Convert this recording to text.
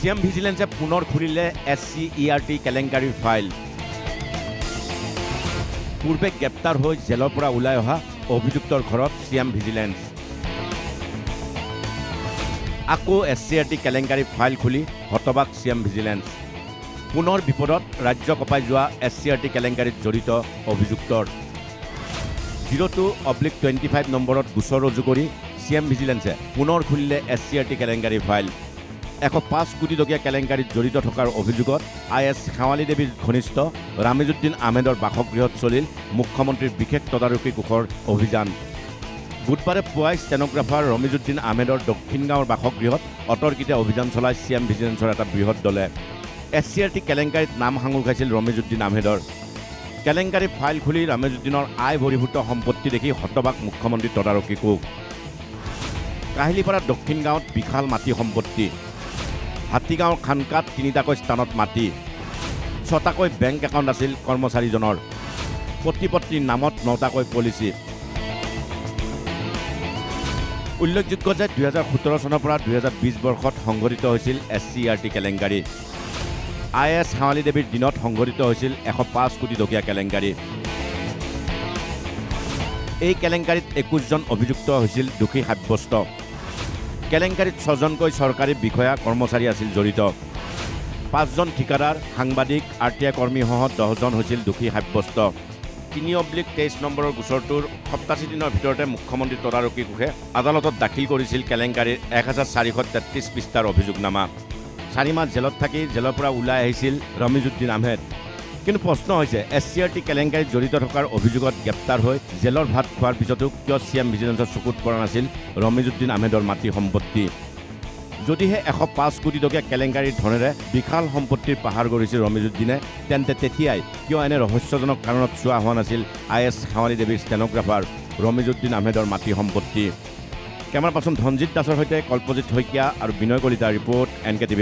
CM ভিজিলেন্সে পুনৰ খুলিলে SCERT কেলেংকাৰীৰ ফাইল। পূৰ্বে গ্ৰেপ্তাৰ হৈ জেলৰ পৰা ওলাই অহা অভিযুক্তৰ ঘৰত চিএম ভিজিলেন্স। আকৌ SCERT কেলেংকাৰীৰ ফাইল খুলি হতবাক চিএম ভিজিলেন্স। পুনৰ বিপদত ৰাজ্য কঁপাই যোৱা SCERT কেলেংকাৰীত জড়িত অভিযুক্তৰ। 02/25 নম্বৰত গোচৰ ৰুজু কৰি চিএম ভিজিলেন্সে পুনৰ খুলিলে SCERT কেলেংকাৰীৰ ফাইল। 105 কোটি টকীয়া কেলেংকাৰীত জড়িত থকাৰ অভিযোগত IS শেৱালী দেৱীৰ ঘনিষ্ঠ ৰামিজুদ্দিন আহমেদৰ বাসগৃহত চলিল মুখ্যমন্ত্ৰীৰ বিশেষ তদাৰকী কোষৰ অভিযান। বুধবাৰে পুৱাই ষ্টেনগ্ৰাফাৰ ৰমিজুদ্দিন আহমেদৰ দক্ষিণ গাঁৱৰ বাসগৃহত অতৰ্কিতে অভিযান চলাই চিএম ভিজিলেন্সৰ এটা বৃহৎ দলে। SCERT কেলেংকাৰীত নাম সাঙুৰ খাইছিল ৰমিজুদ্দিন আহমেদৰ। কেলেংকাৰী ফাইল খুলি ৰামিজুদ্দিনৰ আয় বহিৰ্ভূত সম্পত্তি দেখি হতবাক মুখ্যমন্ত্ৰী তদাৰকী কোষ। কাহিলীপাৰা দক্ষিণ গাঁৱত বিশাল মাটি সম্পত্তি। হাতীগাঁৱৰ খানকাত 3টাকৈ স্থানত মাটি। 6টাকৈ বেংক একাউণ্ট আছিল কৰ্মচাৰীজনৰ। পতি পত্নীৰ নামত 9টাকৈ পলিচি। উল্লেখযোগ্য যে 2017 চনৰ পৰা 2020 বৰ্ষত সংঘটিত হৈছিল SCERT কেলেংকাৰী। IS শেৱালী দেৱীৰ দিনত সংঘটিত হৈছিল 105 কোটি টকীয়া কেলেংকাৰী। এই কেলেংকাৰীত 21জন অভিযুক্ত হৈছিল দোষী সাব্যস্ত। কেলেংকাৰীত 6জনকৈ চৰকাৰী বিষয়া কৰ্মচাৰী আছিল জড়িত। 5জন ঠিকাদাৰ, সাংবাদিক, RTI কৰ্মীসহ 10জন হৈছিল দোষী সাব্যস্ত। 3/23 নম্বৰৰ গোচৰটোৰ 87 দিনৰ ভিতৰতে মুখ্যমন্ত্ৰী তদাৰকী কোষে আদালতত দাখিল কৰিছিল কেলেংকাৰীৰ 1433 পৃষ্ঠাৰ অভিযোগনামা। 4 মাহ জেলত থাকি জেলৰ পৰা ওলাই আহিছিল ৰমিজুদ্দিন আহমেদ। কিন্তু প্ৰশ্ন হৈছে SCERT কেলেংকাৰীত জড়িত থকাৰ অভিযোগত গ্ৰেপ্তাৰ হৈ জেলৰ ভাত খোৱাৰ পিছতো কিয় চিএম ভিজিলেন্সৰ চকুত পৰা নাছিল ৰমিজুদ্দিন আহমেদৰ মাটি সম্পত্তি? যদিহে 105 কোটি টকীয়া কেলেংকাৰীৰ ধনেৰে বিশাল সম্পত্তিৰ পাহাৰ গঢ়িছিল ৰমিজুদ্দিনে, তেন্তে তেতিয়াই কিয় এনে ৰহস্যজনক কাৰণত চোৱা হোৱা নাছিল IS শেৱালী দেৱীৰ ষ্টেনগ্ৰাফাৰ ৰমিজুদ্দিন আহমেদৰ মাটি সম্পত্তি? কেমেৰা পাৰ্চন ধনজিৎ দাসৰ সৈতে কল্পজিৎ শইকীয়া আৰু বিনয় কলিতাৰ ৰিপৰ্ট NKTV+।